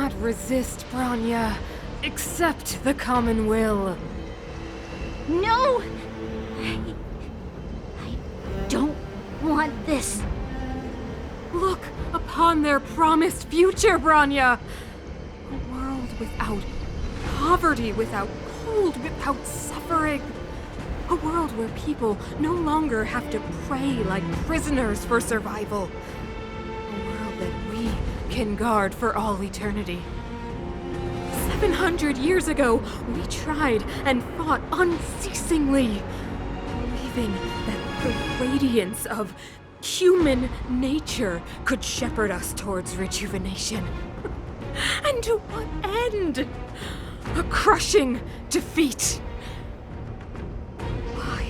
cannot resist, Bronya. Accept the common will. No! I don't want this. Look upon their promised future, Bronya! A world without poverty, without cold, without suffering. A world where people no longer have to pray like prisoners for survival. A world that we can guard for all eternity. 700 years ago, we tried and fought unceasingly, believing that the radiance of human nature could shepherd us towards rejuvenation. And to what end? A crushing defeat. Why,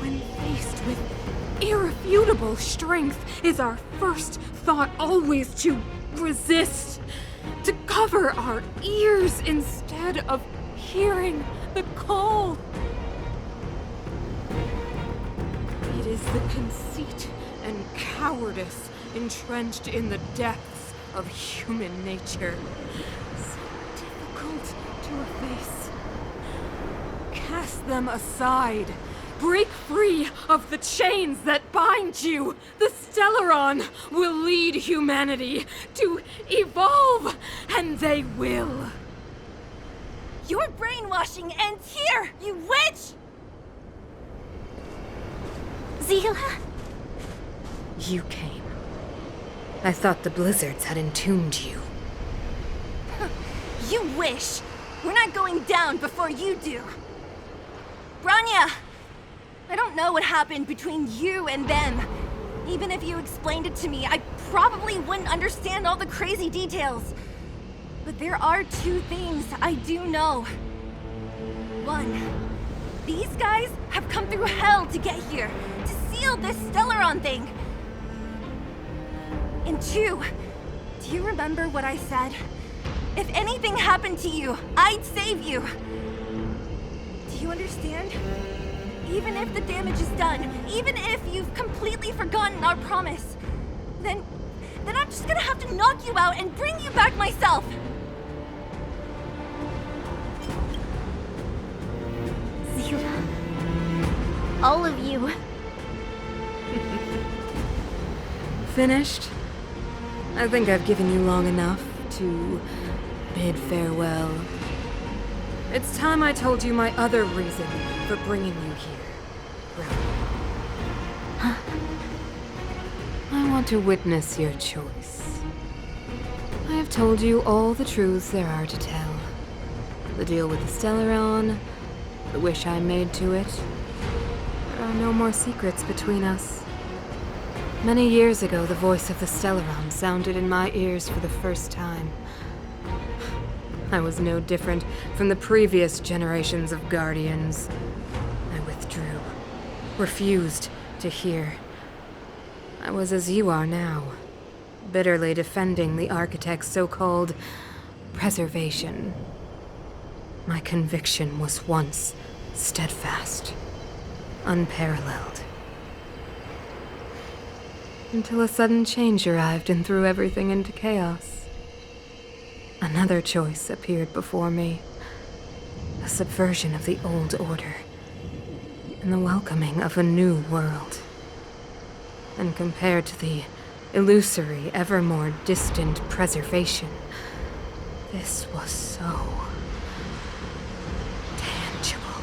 when faced with irrefutable strength, is our first thought always to resist? To cover our ears instead of hearing the call? It is the conceit and cowardice entrenched in the depths of human nature, so difficult to efface. Cast them aside. Break free of the chains that bind you. The Stellaron will lead humanity to evolve, and they will. Your brainwashing ends here, you witch! Zila? You came. I thought the blizzards had entombed you. You wish! We're not going down before you do. Bronya! I don't know what happened between you and them. Even if you explained it to me, I probably wouldn't understand all the crazy details. But there are two things I do know. One, these guys have come through hell to get here, to seal this Stellaron thing. And two, do you remember what I said? If anything happened to you, I'd save you. Do you understand? Even if the damage is done, even if you've completely forgotten our promise, then I'm just gonna have to knock you out and bring you back myself. Zila. All of you. Finished? I think I've given you long enough to bid farewell. It's time I told you my other reason for bringing you here, Brown. I want to witness your choice. I have told you all the truths there are to tell. The deal with the Stellaron, the wish I made to it. There are no more secrets between us. Many years ago, the voice of the Stellaron sounded in my ears for the first time. I was no different from the previous generations of Guardians. I withdrew, refused to hear. I was as you are now, bitterly defending the Architect's so-called preservation. My conviction was once steadfast, unparalleled. Until a sudden change arrived and threw everything into chaos. Another choice appeared before me. A subversion of the old order, and the welcoming of a new world. And compared to the illusory, ever more distant preservation, this was so tangible.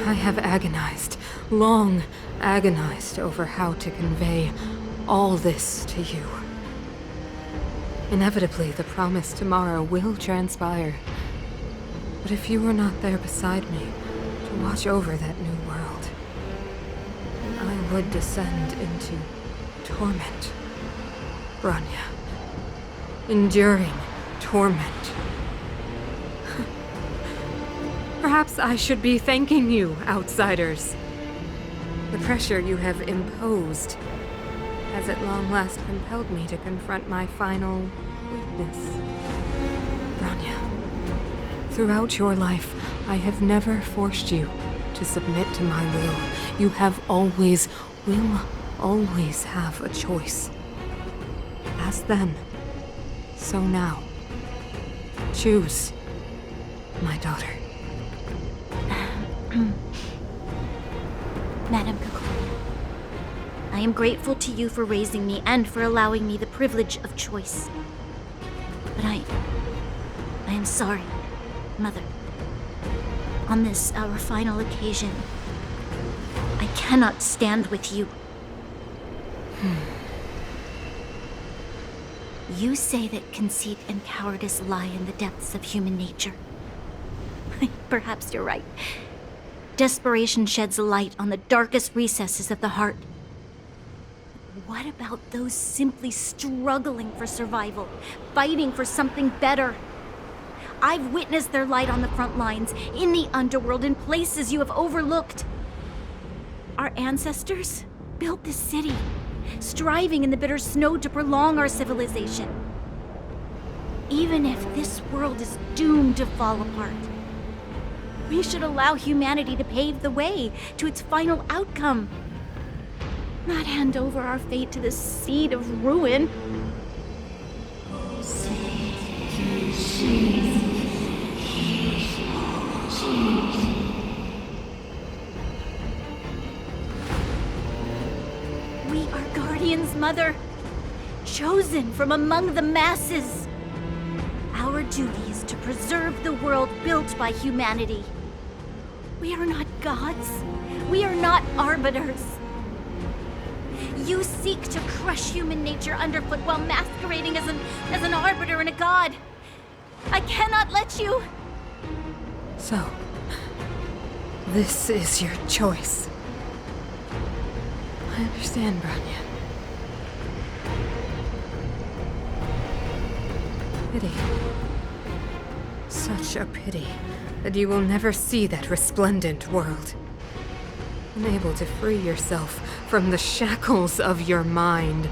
I have agonized, long agonized over how to convey all this to you. Inevitably, the promised tomorrow will transpire. But if you were not there beside me to watch over that new world, then I would descend into torment. Bronya. Enduring torment. Perhaps I should be thanking you, outsiders. The pressure you have imposed has at long last compelled me to confront my final weakness. Bronya, throughout your life, I have never forced you to submit to my will. You have always, will always have a choice. As then, so now. Choose, my daughter. Madame Cocolia, I am grateful to you for raising me and for allowing me the privilege of choice. But I am sorry, Mother. On this, our final occasion, I cannot stand with you. You say that conceit and cowardice lie in the depths of human nature. Perhaps you're right. Desperation sheds a light on the darkest recesses of the heart. What about those simply struggling for survival, fighting for something better? I've witnessed their light on the front lines, in the underworld, in places you have overlooked. Our ancestors built this city, striving in the bitter snow to prolong our civilization. Even if this world is doomed to fall apart, we should allow humanity to pave the way to its final outcome. Not hand over our fate to the seed of ruin. We are guardians, Mother, chosen from among the masses. Our duty is to preserve the world built by humanity. We are not gods. We are not arbiters. You seek to crush human nature underfoot while masquerading as an arbiter and a god. I cannot let you. So, this is your choice. I understand, Bronya. Pity. Such a pity that you will never see that resplendent world. Unable to free yourself from the shackles of your mind.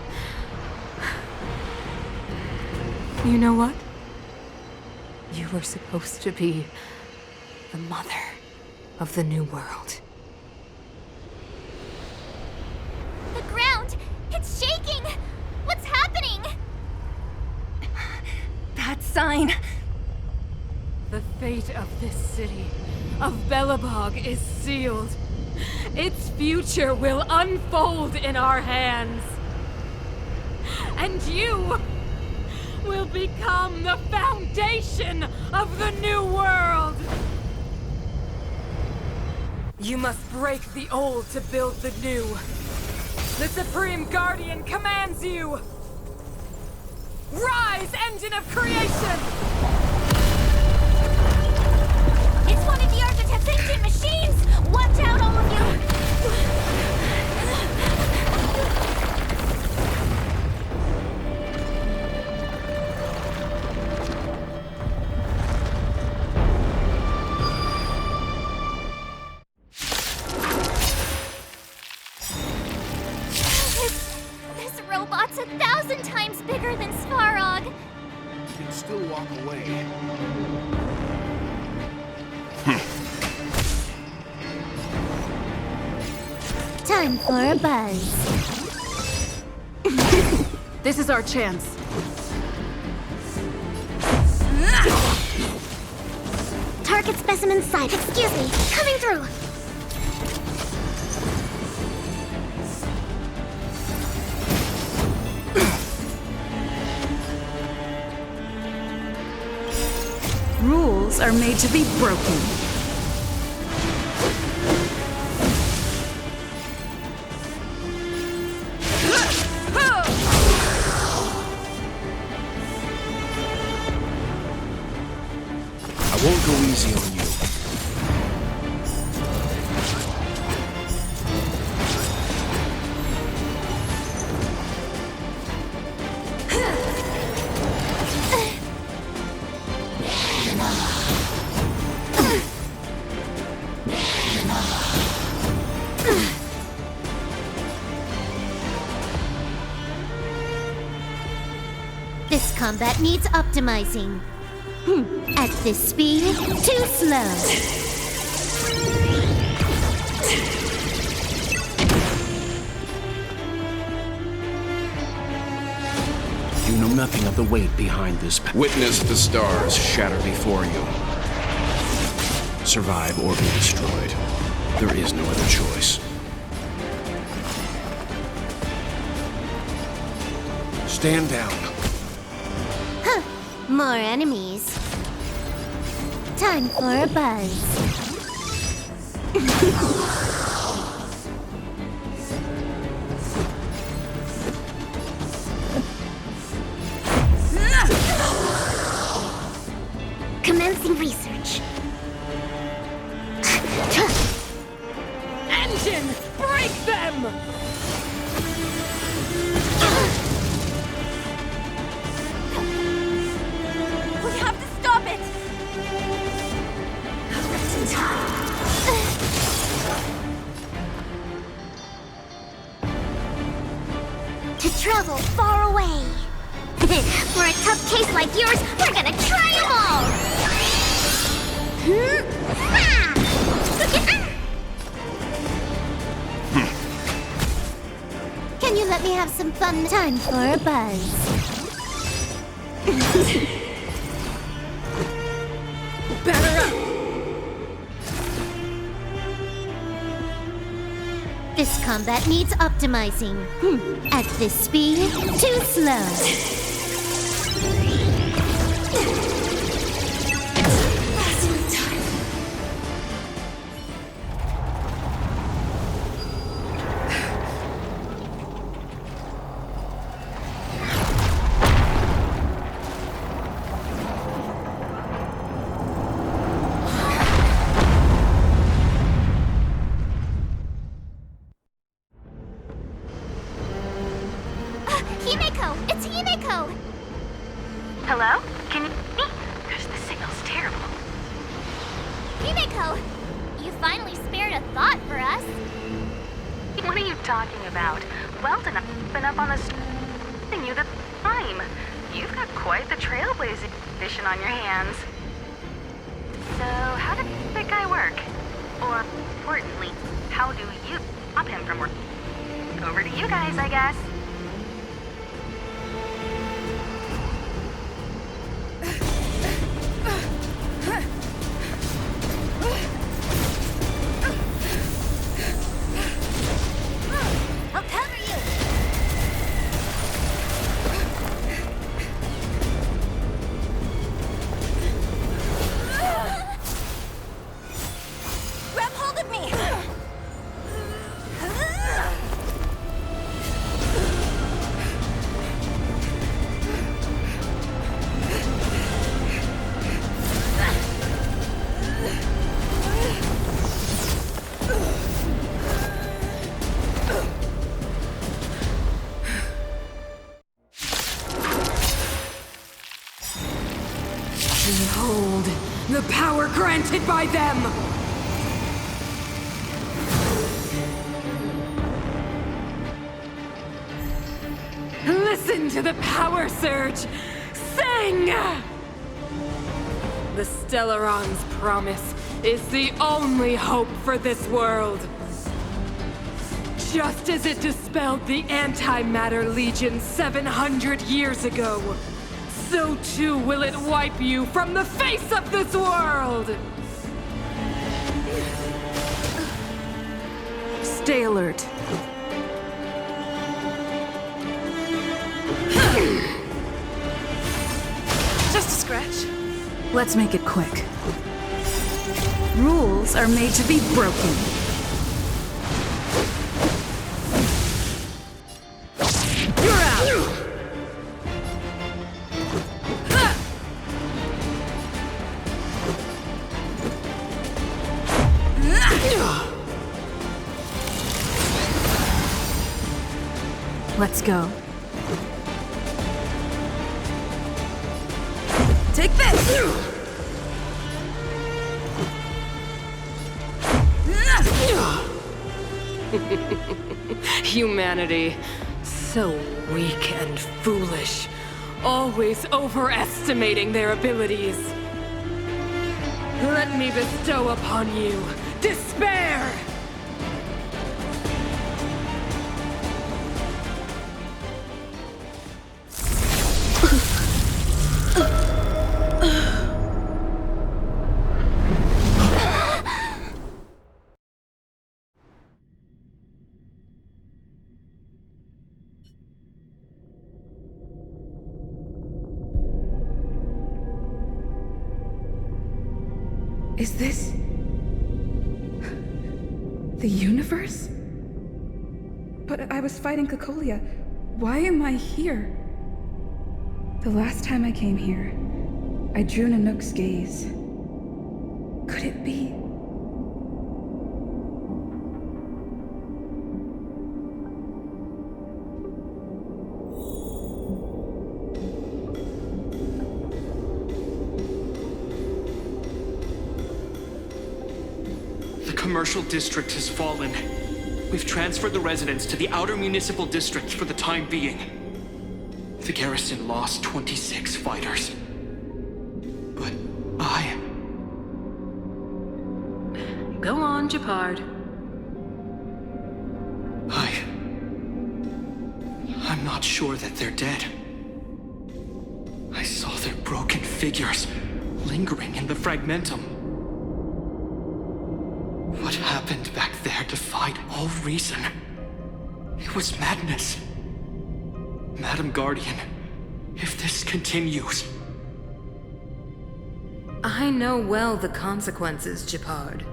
You know what? You were supposed to be the mother of the new world. The ground! It's shaking! What's happening? That sign. The fate of this city, of Belobog, is sealed. Its future will unfold in our hands. And you will become the foundation of the new world. You must break the old to build the new. The Supreme Guardian commands you. Rise, engine of creation! It's one of the Architect's ancient machines! Watch out, all of you! This robot's 1,000 times bigger than Svarog. You can still walk away. Time for a buzz. This is our chance. Target specimen sight. Excuse me. Coming through. Rules are made to be broken. I won't go easy on you. This combat needs optimizing. At this speed, too slow. You You know nothing of the weight behind this. Witness the stars shatter before you. Survive or be destroyed. There is no other choice. Stand down. More enemies. Time for a buzz. Commencing research. Engine! Break them! We have to stop it! To travel far away. For a tough case like yours, we're gonna try them all! Can you let me have some fun? Time for a buzz. Batter up! This combat needs optimizing. At this speed, too slow. Himeko! It's Himeko! Hello? Can you hear me? Gosh, the signal's terrible. Himeko! You finally spared a thought for us. What are you talking about? Weldon, I've been up on the you the time. You've got quite the trailblazing edition on your hands. So, how did that guy work? Or, importantly, how do you stop him from working? Over to you guys, I guess. I'll cover you! Grab hold of me! Behold, the power granted by them! Listen to the power surge! Sing! The Stellaron's promise is the only hope for this world. Just as it dispelled the Antimatter Legion 700 years ago, so too will it wipe you from the face of this world! Stay alert. Just a scratch. Let's make it quick. Rules are made to be broken. You're out! Let's go. Take this! Humanity, so weak and foolish, always overestimating their abilities. Let me bestow upon you despair! Is this... the universe? But I was fighting Cocolia. Why am I here? The last time I came here, I drew Nanook's gaze. Could it be? The commercial district has fallen. We've transferred the residents to the outer municipal district for the time being. The garrison lost 26 fighters. But Go on, Gepard. I'm not sure that they're dead. I saw their broken figures lingering in the fragmentum. What happened back there defied all reason. It was madness. Madam Guardian, if this continues... I know well the consequences, Gepard.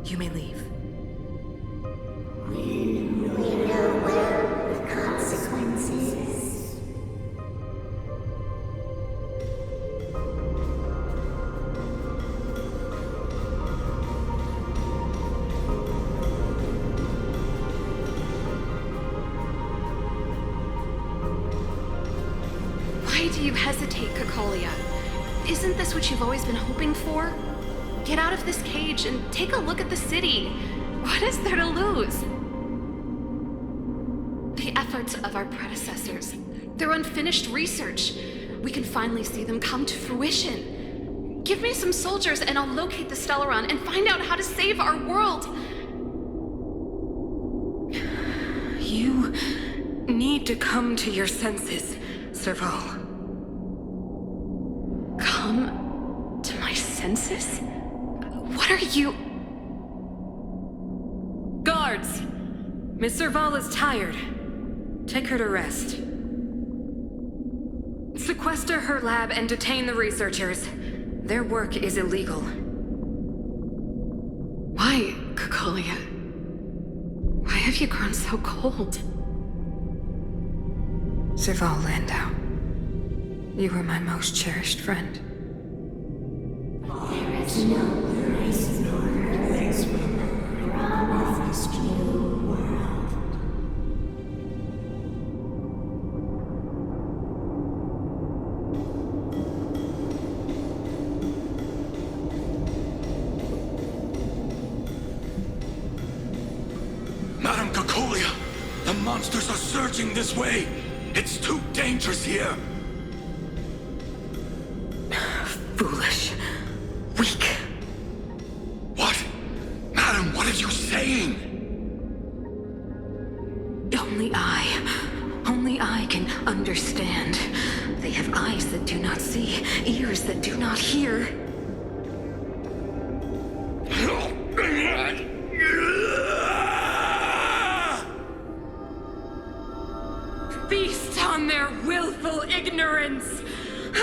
You may leave. We know well the consequences. Why do you hesitate, Cocolia? Isn't this what you've always been hoping for? Get out of this cage and take a look at the city. What is there to lose? The efforts of our predecessors, their unfinished research. We can finally see them come to fruition. Give me some soldiers and I'll locate the Stellaron and find out how to save our world. You need to come to your senses, Serval. Come to my senses? What are you... Guards! Miss Serval is tired. Take her to rest. Sequester her lab and detain the researchers. Their work is illegal. Why, Cocolia? Why have you grown so cold? Serval Landau. You were my most cherished friend. There is no place for this promised new world. Madam Cocolia, the monsters are surging this way. It's too dangerous here. Foolish. Weak. What? Madam, what are you saying? Only I can understand. They have eyes that do not see, ears that do not hear. Feast on their willful ignorance!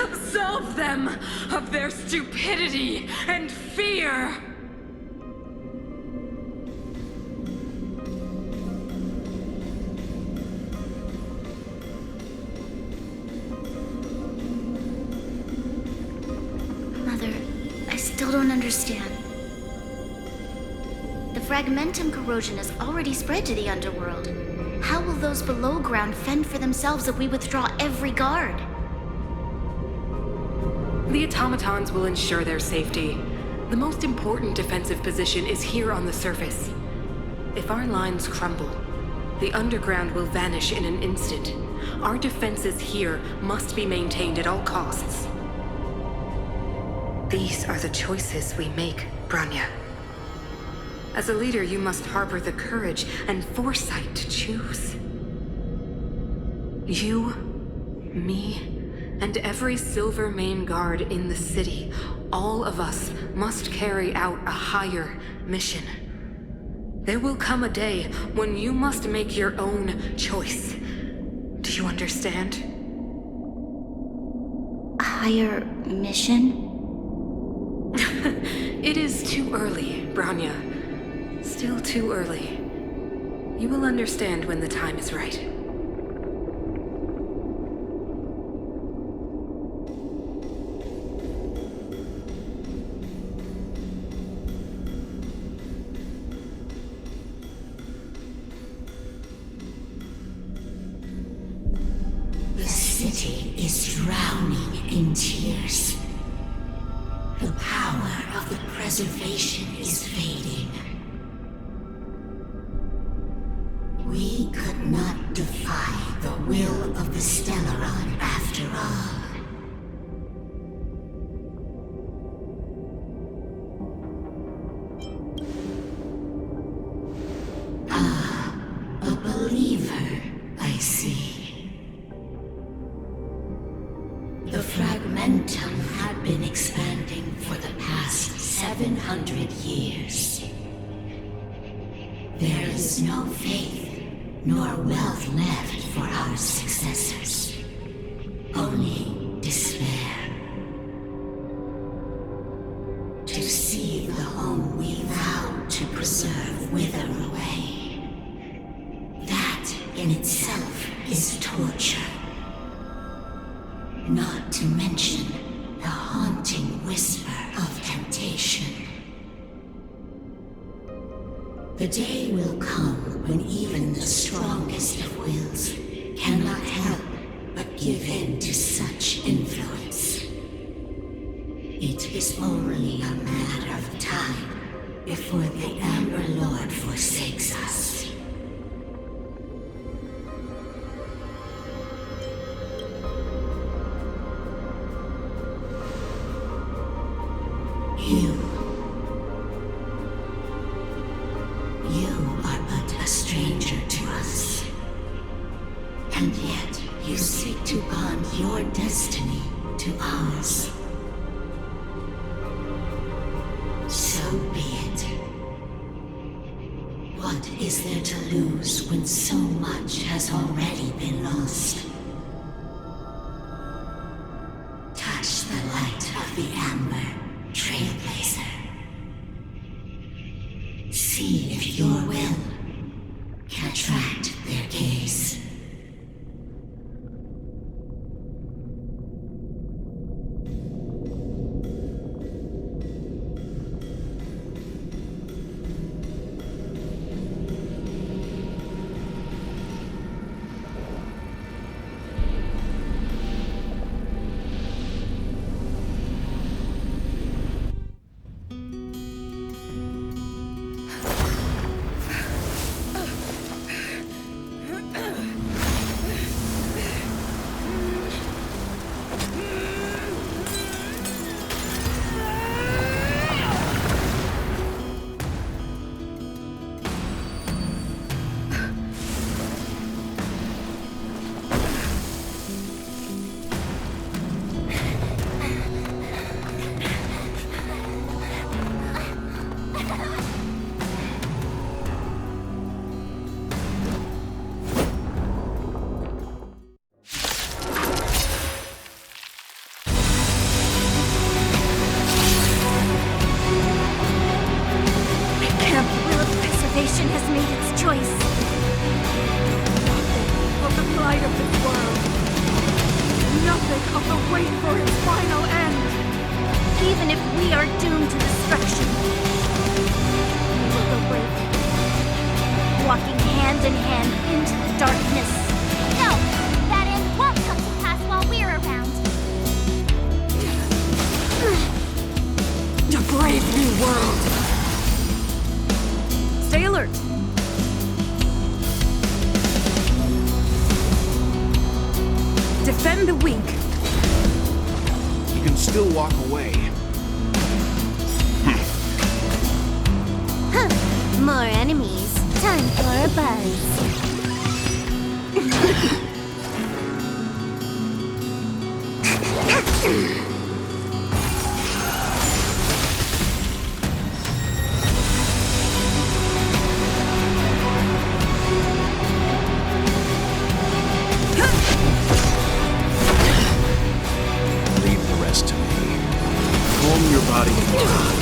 Absolve them of their stupidity and fear! Mother, I still don't understand. The fragmentum corrosion has already spread to the underworld. How will those below ground fend for themselves if we withdraw every guard? The automatons will ensure their safety. The most important defensive position is here on the surface. If our lines crumble, the underground will vanish in an instant. Our defenses here must be maintained at all costs. These are the choices we make, Branya. As a leader, you must harbor the courage and foresight to choose. You, me, and every Silver Mane guard in the city, all of us must carry out a higher mission. There will come a day when you must make your own choice. Do you understand? A higher mission? It is too early, Branya. Still too early. You will understand when the time is right. The city is drowning in tears. The power of the preservation is fading. We could not defy the will of the Stellaron after all. Ah, a believer, I see. The Fragmentum had been expanding for the past 700 years. There is no faith nor wealth left for our successors. Only despair. To see the home we vowed to preserve wither away. That in itself is torture. Not to mention the haunting whisper of temptation. The day will come when even the strongest of wills cannot help but give in to such influence. It is only a matter of time before the Amber Lord forsakes us. You are but a stranger to us. And yet you seek to bond your destiny to ours. So be it. What is there to lose when so much has already been lost? Touch the light of the Amber, Trailblazer. See if your will can attract their gaze. Has made its choice. Nothing of the plight of this world. Nothing of the wait for its final end. Even if we are doomed to destruction, we will go bravely, walking hand in hand into the darkness. No! That end won't come to pass while we're around. A brave new world. Stay alert. Defend the weak. You can still walk away. More enemies. Time for a buzz. Leave the rest to me. Calm your body and mind.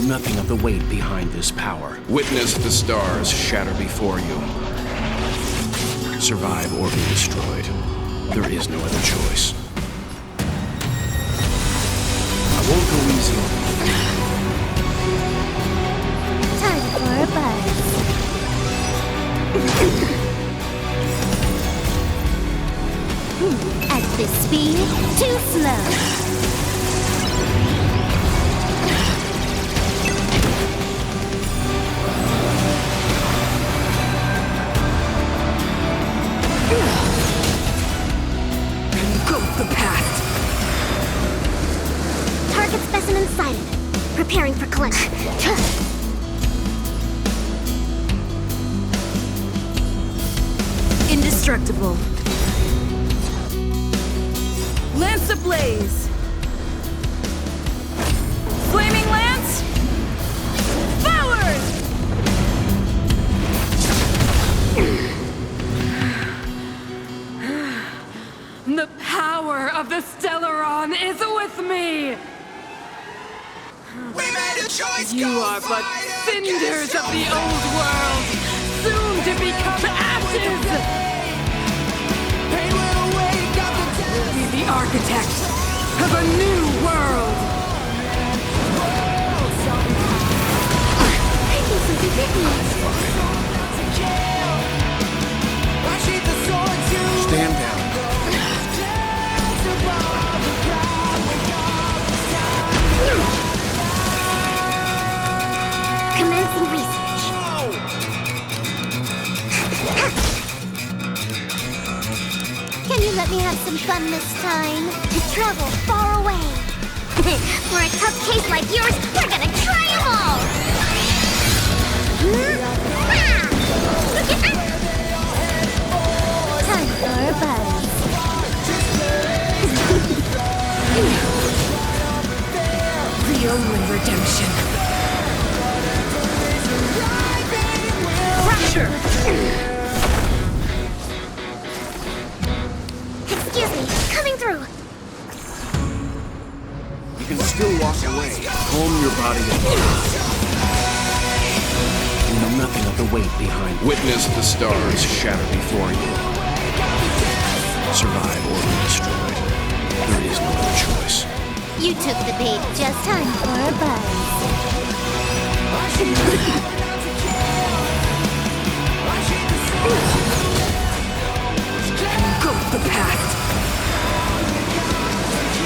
nothing of the weight behind this power. Witness the stars shatter before you. Survive or be destroyed. There is no other choice. I won't go easy on you. Time for a buzz. At this speed, too slow. Engulf the past. Target specimen sighted. Preparing for clinch. Indestructible. Lance ablaze. Flaming lance. Forward! The power of the Stellaron is with me! We made a choice. You go are but fight cinders against of the your old world, soon to become ashes! We'll be the architects of a new world! Taking some commitments. Stand down. Commencing research. Can you let me have some fun this time? To travel far away. For a tough case like yours, we're gonna try 'em all! Time for a buzz. The only redemption. Rupture! Excuse me, coming through. You can still walk away. Calm your body and you know nothing of the weight behind. Witness the stars shatter before you. Survive or be destroyed. There is no other choice. You took the bait. Just time for a buzz. Engulf the past.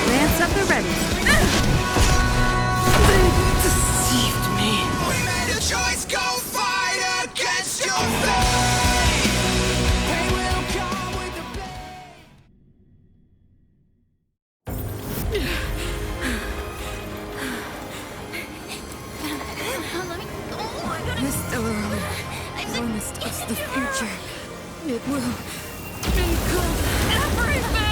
Lance at the ready. They deceived me. We made a choice. Go fight against your fate. They will come with the This Stellaron promised us the future. It will engulf everything!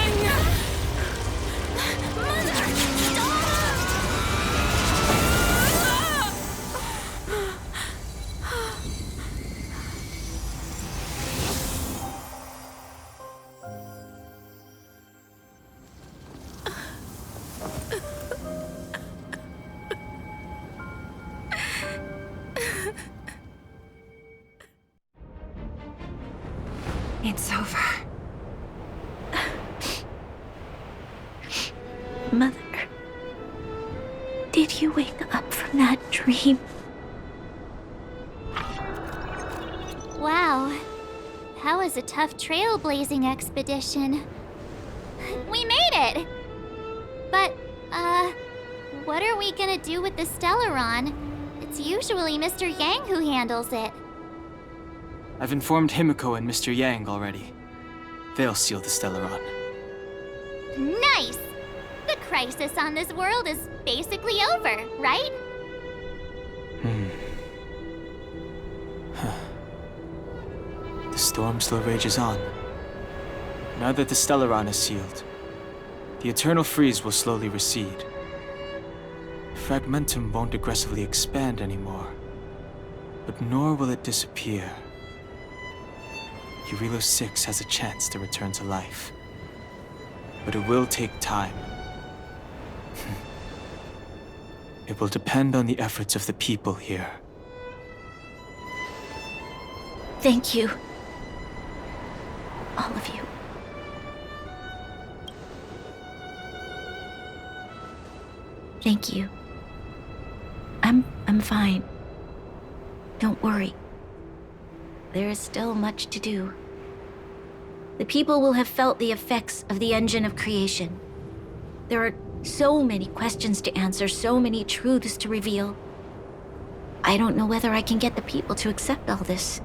It's over. Mother, did you wake up from that dream? Wow. That was a tough trailblazing expedition. We made it! But, what are we gonna do with the Stellaron? It's usually Mr. Yang who handles it. I've informed Himiko and Mr. Yang already. They'll seal the Stellaron. Nice! The crisis on this world is basically over, right? The storm still rages on. Now that the Stellaron is sealed, the eternal freeze will slowly recede. Fragmentum won't aggressively expand anymore, but nor will it disappear. Urilo 6 has a chance to return to life, but it will take time. It will depend on the efforts of the people here. Thank you. All of you. Thank you. I'm fine. Don't worry. There is still much to do. The people will have felt the effects of the engine of creation. There are so many questions to answer, so many truths to reveal. I don't know whether I can get the people to accept all this.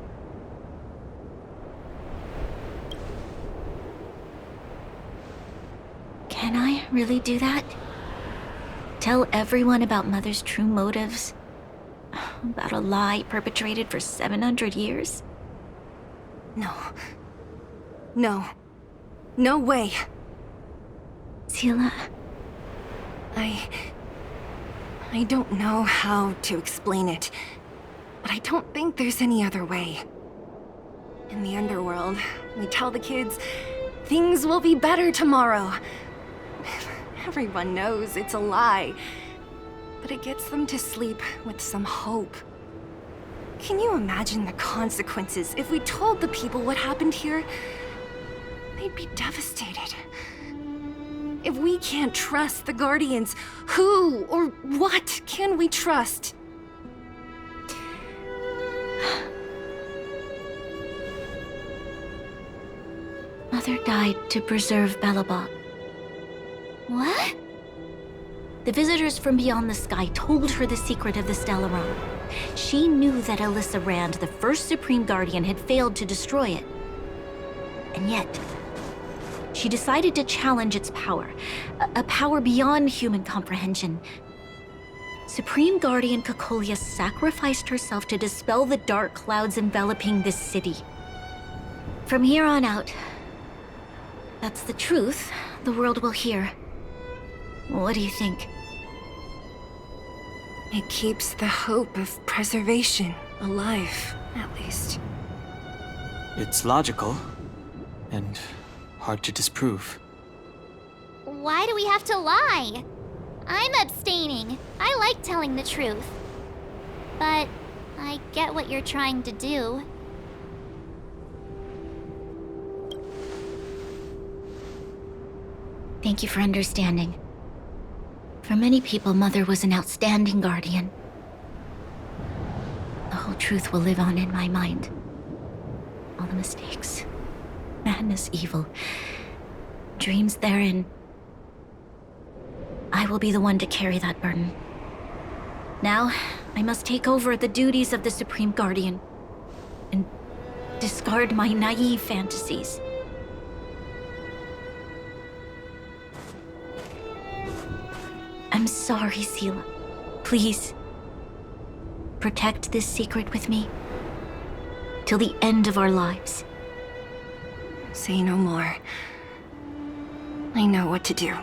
Can I really do that? Tell everyone about Mother's true motives? About a lie perpetrated for 700 years? No. No. No way. Seele. I don't know how to explain it, but I don't think there's any other way. In the underworld, we tell the kids, things will be better tomorrow. Everyone knows it's a lie, but it gets them to sleep with some hope. Can you imagine the consequences if we told the people what happened here? They'd be devastated. If we can't trust the Guardians, who or what can we trust? Mother died to preserve Belobog. What? The visitors from beyond the sky told her the secret of the Stellaron. She knew that Alyssa Rand, the first Supreme Guardian, had failed to destroy it. And yet, she decided to challenge its power, a power beyond human comprehension. Supreme Guardian Cocolia sacrificed herself to dispel the dark clouds enveloping this city. From here on out, that's the truth the world will hear. What do you think? It keeps the hope of preservation alive, at least. It's logical, and hard to disprove. Why do we have to lie? I'm abstaining. I like telling the truth. But I get what you're trying to do. Thank you for understanding. For many people, Mother was an outstanding guardian. The whole truth will live on in my mind. All the mistakes, madness, evil, dreams therein. I will be the one to carry that burden. Now, I must take over the duties of the Supreme Guardian and discard my naive fantasies. I'm sorry, Seele. Please, protect this secret with me till the end of our lives. Say no more. I know what to do.